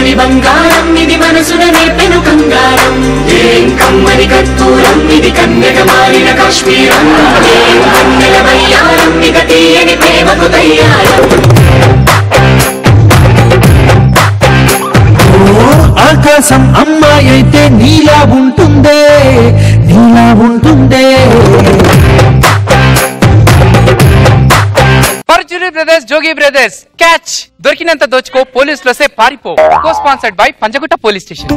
కమ్మని బంగారం ఇది మనసున నేర్పెను కంగారం ఏం కమ్మని కర్పూరం ఇది కన్యక మారిన కాశ్మీరం ఏం కన్నెల వయ్యారం ఇక తీయని ప్రేమకు తయ్యారం ఆకాశం అమ్మాయి అయితే నీలా ఉంటుందే నీలా ఉంటుందే పర్చురి బ్రదర్స్ జోగి బ్రదర్స్ క్యాచ్ దొరికినంత దోచుకో పోలీసులు వస్తే పారిపో కో sponsored by Panjagutta police station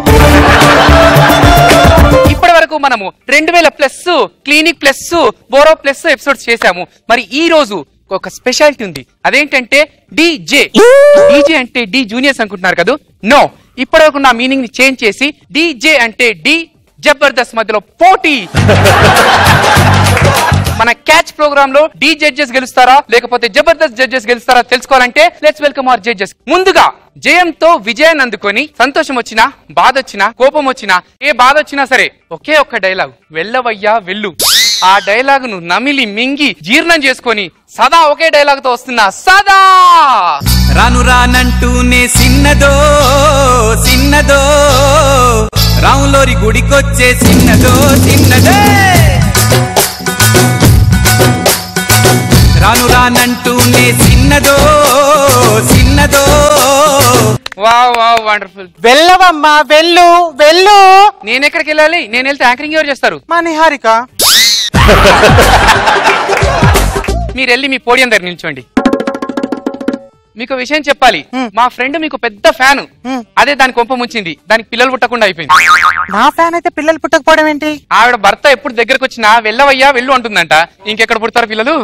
ఇప్పటి వరకు మనము 2000 plus clinic plus borrow plus episodes చేశాము మరి ఈ రోజు ఒక స్పెషాలిటీ ఉంది అదేంటంటే డీజే అంటే డి జూనియర్స్ అనుకుంటున్నారు కదా నో ఇప్పటివరకు నా మీనింగ్ ని చేంజ్ చేసి డీజే అంటే డి జబర్దస్త్ మధ్యలో పోటీ మన క్యాచ్ ప్రోగ్రామ్ లో డి జడ్జెస్ గెలుస్తారా లేకపోతే జబర్దస్త్ జడ్జెస్ గెలుస్తారా తెలుసుకోవాలంటే లెట్స్ వెల్కమ్ అవర్ జడ్జెస్ ముందుగా జయంతో విజయాన్ని అందుకొని సంతోషం వచ్చినా బాధ వచ్చినా కోపం వచ్చినా ఏ బాధ వచ్చినా సరే ఒకే ఒక్క డైలాగ్ వెళ్ళవయ్యా వెళ్ళు ఆ డైలాగ్ ను నమిలి మింగి జీర్ణం చేసుకొని సదా ఒకే డైలాగ్ తో వస్తున్నా సదా రాను రానంటూనే సిన్నదో సిన్నదో రాములోరి గుడికొచ్చే సిన్నదో సిన్నదే రాను రానంటూనే సిన్నదో సిన్నదో వావ్ వావ్ వండర్ఫుల్ వెళ్ళవమ్మా వెళ్ళు వెళ్ళు నేను ఎక్కడికి వెళ్ళాలి నేను వెళ్తే యాంకరింగ్ ఎవరు చేస్తారు మా నిహారిక మీరు వెళ్ళి మీ పోడియం దగ్గర నిల్చోండి మీకు విషయం చెప్పాలి మా ఫ్రెండ్ మీకు పెద్ద ఫ్యాన్ అదే దాని కొంప ముంచింది దానికి పిల్లలు పుట్టకుండా అయిపోయింది నా ఫ్యాన్ అయితే పిల్లలు పుట్టకపోవడం ఏంటి ఆవిడ భర్త ఎప్పుడు దగ్గరకు వచ్చినా వెళ్ళవయ్యా వెళ్ళు అంటుందంట ఇంకెక్కడ పుడతారు పిల్లలు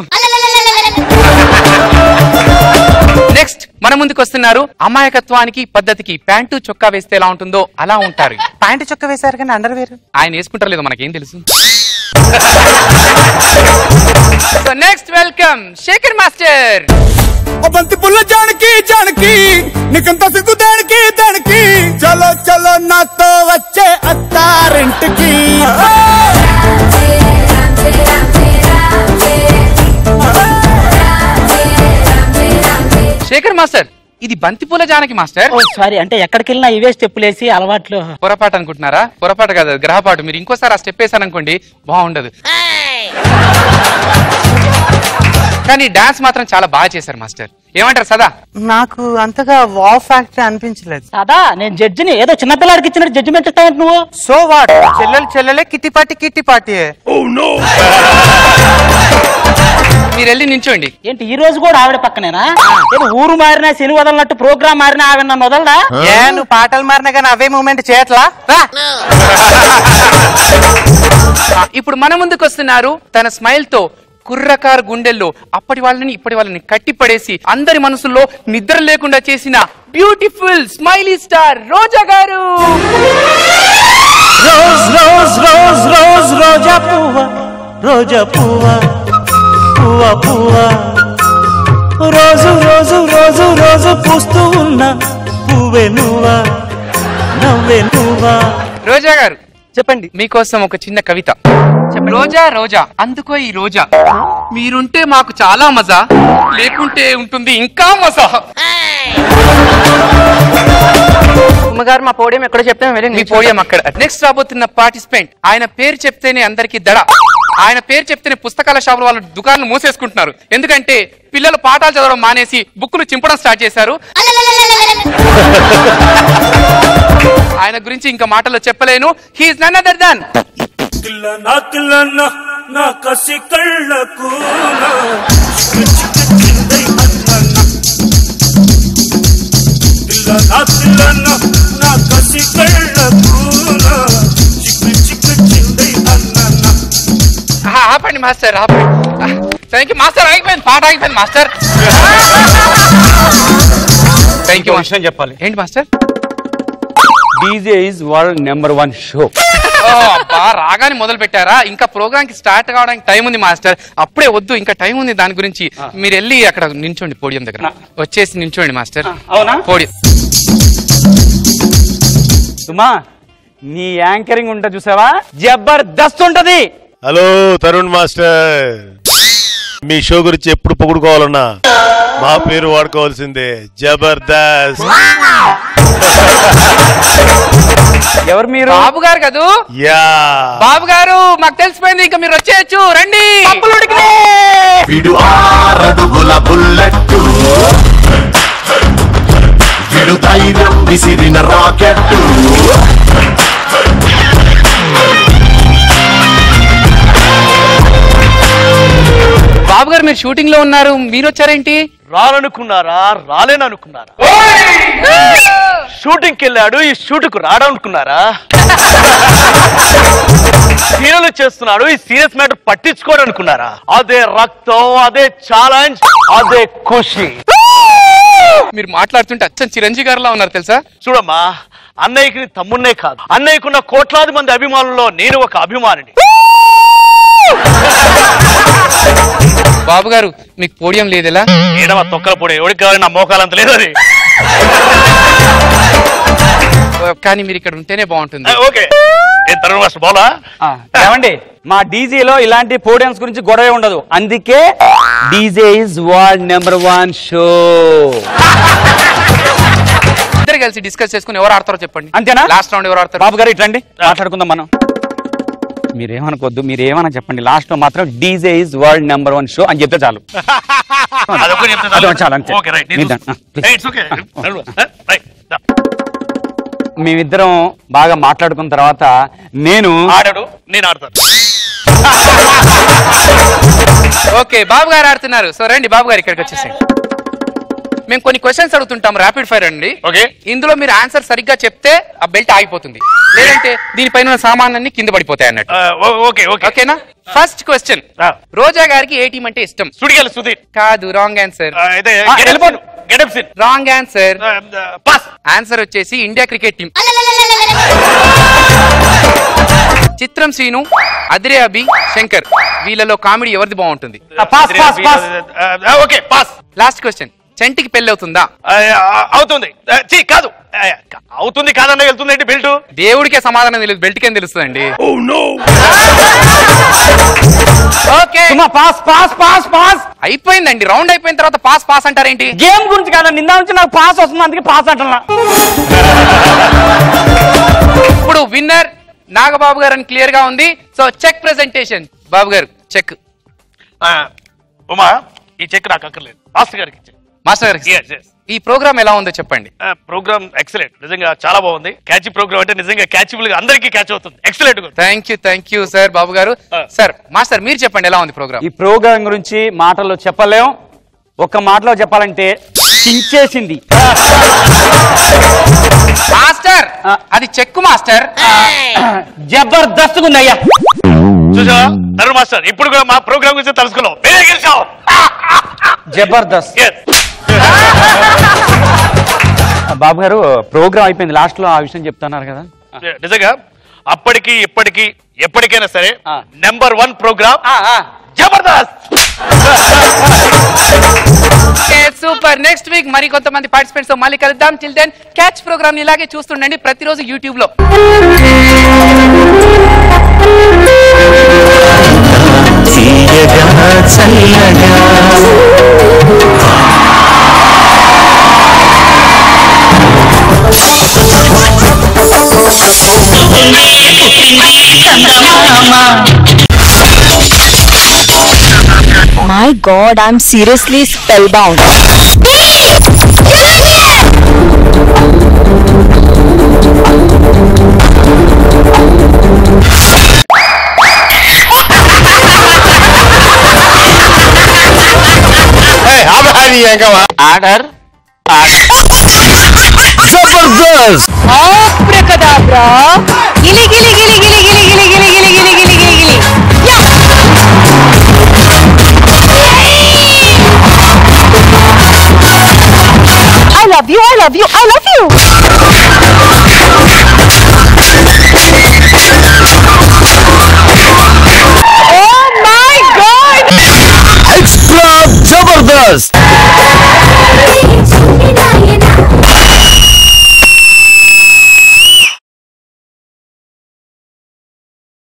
నెక్స్ట్ మన ముందుకు వస్తున్నారు అమాయకత్వానికి పద్ధతికి ప్యాంటు చొక్కా వేస్తే ఎలా ఉంటుందో అలా ఉంటారు ప్యాంటు చొక్కా వేశారు కానీ అండర్ వేరు ఆయన వేసుకుంటారు లేదో మనకేం తెలుసు నెక్స్ట్ వెల్కమ్ శేఖర్ మాస్టర్ బంతి పుల్ల జానకి జానకి నీకంత సిగ్గు దానికి దానికి చలో చలో నాతో వచ్చే అత్తారింటికి శేఖర్ మాస్టర్ ఇది బంతిపూల జానకి మాస్టర్ సారీ అంటే ఎక్కడికి వెళ్ళినా ఇవే స్టెప్పులేసి అలవాట్లు పొరపాటు అనుకుంటున్నారా పొరపాటు కాదు గ్రహపాటు మీరు ఇంకోసారి ఆ స్టెప్ వేసారనుకోండి బాగుండదు కానీ డాన్స్ మాత్రం చాలా బాగా చేశారు మాస్టర్ ఏమంటారు సదా నాకు అంతగా వావ్ ఫ్యాక్టరీ అనిపించలేదు సదా నేను జడ్జిని ఏదో చిన్నపిల్లాడికి ఇచ్చినట్టు జడ్జిమెంట్ ఇస్తావు నువ్వు సో వాట్ చెల్లెలు చెల్లెలే కిట్టి పార్టీ మీరు వెళ్ళి నించోండి ఏంటి ఈ రోజు కూడా ఆవిడ పక్కనేనా ఏదో ఊరు మారినా శని వదలనట్టు ప్రోగ్రామ్ మారినా ఆవిడ నన్ను వదలడా ఏ నువ్వు పాటలు మారినా కానీ అవే మూమెంట్ చేయట్లా ఇప్పుడు మన ముందుకు వస్తున్నారు తన స్మైల్ తో కుర్రకారు గుండెల్లో అప్పటి వాళ్ళని ఇప్పటి వాళ్ళని కట్టిపడేసి అందరి మనసుల్లో నిద్ర లేకుండా చేసిన బ్యూటిఫుల్ స్మైలీ స్టార్ రోజా గారు రోజ్ రోజ్ రోజ్ రోజ్ రోజా పువ్వ రోజా పువ్వ పువ్వ పువ్వ రోజు రోజు రోజు రోజు పూస్తూ ఉన్న పువ్వే నువ్వా నవ్వే నువ్వా రోజా గారు చెప్పండి మీకోసం ఒక చిన్న కవిత రోజా రోజా అందుకో ఈ రోజా మీరుంటే మాకు చాలా మజా లేకుంటే ఉంటుంది ఇంకా మజా అమ్మగారు మా పోడియం ఎక్కడో చెప్తే మీ పోడియం అక్కడ నెక్స్ట్ రాబోతున్న పార్టిసిపెంట్ ఆయన పేరు చెప్తేనే అందరికి దడ ఆయన పేరు చెప్తేనే పుస్తకాల షాపుల వాళ్ళ దుకాణాలు మూసేసుకుంటున్నారు ఎందుకంటే పిల్లలు పాఠాలు చదవడం మానేసి బుక్కులు చింపడం స్టార్ట్ చేశారు ఆయన గురించి ఇంకా మాటల్లో చెప్పలేను he is none other than నా కసి కళ్ళకు నా కసి కళ్ళకు ఆపండి మాస్టర్ ఆపండి థ్యాంక్ యూ మాస్టర్ ఆగిపోయింది పాట ఆగిపోయింది మాస్టర్ థ్యాంక్ యూ విషయం చెప్పాలి ఏంటి master DJ is world #1 show రాగానే మొదలు పెట్టారా ఇంకా ప్రోగ్రామ్ కి స్టార్ట్ కావడానికి టైం ఉంది మాస్టర్ అప్పుడే వద్దు ఇంకా టైం ఉంది దాని గురించి మీరు వెళ్ళి అక్కడ నించోండి పోడియం దగ్గర వచ్చేసి నించోండి మాస్టర్ అవునా పోడియం సుమా నీ యాంకరింగ్ ఉంట చూసావా జబర్దస్త్ ఉంటది హలో తరుణ్ మాస్టర్ మీ షో గురించి ఎప్పుడు పొగుడుకోవాలన్నా మా పేరు వాడుకోవాల్సిందే, జబర్దస్త్. ఎవరు మీరు? బాబు గారు కదూ? యా బాబు గారు మాకు తెలిసిపోయింది, ఇంకా మీరు వచ్చేయచ్చు, రండి. విడు 6 అడుగుల బుల్లెట్టు, విడు ధైర్యం విసిరిన రాకెట్టు. బాబు గారు మీరు షూటింగ్ లో ఉన్నారు, మీరు వచ్చారేంటి? రాలనుకున్నారా, రాలేననుకున్నారా? షూటింగ్ కి వెళ్ళాడు, ఈ షూటుకు రాడనుకున్నారా? సీరియల్ చేస్తున్నాడు, ఈ సీరియస్ మ్యాటర్ పట్టించుకోడు అనుకున్నారా? అదే రక్తం, అదే ఛాలెంజ్, అదే ఖుషి. మీరు మాట్లాడుతుంటే అచ్చం చిరంజీవి గారిలా ఉన్నారు తెలుసా? చూడమ్మా, అన్నయ్యకి తమ్మున్నే కాదు, అన్నయ్యకున్న కోట్లాది మంది అభిమానుల్లో నేను ఒక అభిమానిని. బాబు గారు మీకు పోడియం లేదెలా? ఏడవ తొక్కల పొడి, ఎవరికి కావాలి, నా మోకాలంత లేదు అది. కానీ మీరు ఇక్కడ ఉంటేనే బాగుంటుంది. ఓకే, బోలా ఏమండి, మా డీజేలో ఇలాంటి పోడియంస్ గురించి గొడవ ఉండదు, అందుకే DJ is world number 1 show. ఇద్దరు కలిసి డిస్కస్ చేసుకుని ఎవరు ఆడతారో చెప్పండి. అంతేనా? లాస్ట్ రౌండ్ ఎవరు ఆడతారు? బాబు గారు ఇట్లండి, మాట్లాడుకుందాం మనం. మీరేమనుకోద్దు, మీరేమన్నా చెప్పండి, లాస్ట్ లో మాత్రం DJ is world number 1 show అని చెప్తే చాలు. చాలు అంతే. మేమిద్దరం బాగా మాట్లాడుకున్న తర్వాత నేను ఆడతాను. ఓకే, బాబు గారు ఆడుతున్నారు. సో రండి బాబు గారు ఇక్కడికి వచ్చేసేయండి. మేము కొన్ని క్వశ్చన్స్ అడుగుతుంటాం, ర్యాపిడ్ ఫైర్ అండి. ఓకే, ఇందులో మీరు ఆన్సర్ సరిగ్గా చెప్తే ఆ బెల్ట్ ఆగిపోతుంది, లేదంటే దీనిపైన సామాన్లన్నీ కింద పడిపోతాయి అన్నట్టు. ఓకేనా? ఫస్ట్ క్వశ్చన్, రోజా గారికి ఏ టీం అంటే ఇష్టం? సుడిగాలి సుధీర్. కాదు, wrong answer. Wrong answer. Answer వచ్చేసి ఇండియా క్రికెట్ టీం. చిత్రం శ్రీను, అదిరే అభి, శంకర్, వీళ్ళలో కామెడీ ఎవరిది బాగుంటుంది? లాస్ట్ క్వశ్చన్, చంటికి పెళ్లి అవుతుందా? అవుతుంది. కాదు, అవుతుంది కాదన్నా వెళ్తుంది ఏంటి బెల్ట్? దేవుడికే సమాధానం తెలియదు, బెల్ట్ కేం తెలుస్తుందండి. Okay, pass pass pass pass అయిపోయిందండి. రౌండ్ అయిపోయిన తర్వాత పాస్ పాస్ అంటారేంటి? గేమ్ గురించి కాదండి, నిందా నుంచి నాకు పాస్ వస్తుంది, అందుకే పాస్ అంటున్నా. ఇప్పుడు విన్నర్ నాగబాబు గారు అని క్లియర్ గా ఉంది. So check presentation. బాబు గారు చెక్. ఉమా, ఈ చెక్ నాకు అక్కర్లేదు, మాస్టర్ గారికి. మాస్టర్ గారికి ఈ ప్రోగ్రామ్ ఎలా ఉందో చెప్పండి. ప్రోగ్రామ్ ఎక్సలెంట్, నిజంగా చాలా బాగుంది. క్యాచీ ప్రోగ్రామ్ అంటే నిజంగా క్యాచబుల్ గా అందరికీ క్యాచ్ అవుతుంది. ఎక్సలెంట్. Thank you sir. బాబు గారు. సార్, మాస్టర్ మీరు చెప్పండి ఎలా ఉంది ప్రోగ్రామ్? ఈ ప్రోగ్రామ్ గురించి మాటల్లో చెప్పలేం, ఒక మాటలో చెప్పాలంటే చించేసింది. మాస్టర్ అది చెక్కు మాస్టర్. జబర్దస్త్ ఉందయ్యా. చూసావా తరుణ్ మాస్టర్, ఇప్పుడు కూడా మా ప్రోగ్రామ్ గురించి తెలుసుకున్నాం. జబర్దస్త్. బాబు గారు ప్రోగ్రామ్ అయిపోయింది, లాస్ట్ లో ఆ విషయం చెప్తున్నారు కదా. నిజంగా అప్పటికి ఇప్పటికి ఎప్పటికైనా సరే number 1 program Jabardasth. Super. Next week మరి కొంతమంది పార్టిసిపెంట్స్ తో మళ్ళీ కలుద్దాం. టిల్ దెన్ క్యాచ్ ప్రోగ్రామ్ ఇలాగే చూస్తుండండి ప్రతిరోజు యూట్యూబ్ లో. My God, I'm seriously spellbound. Order Jabardast! Abracadabra! Gili gili gili gili gili gili gili gili gili gili gili gili. Yeah! I love you, I love you, I love you!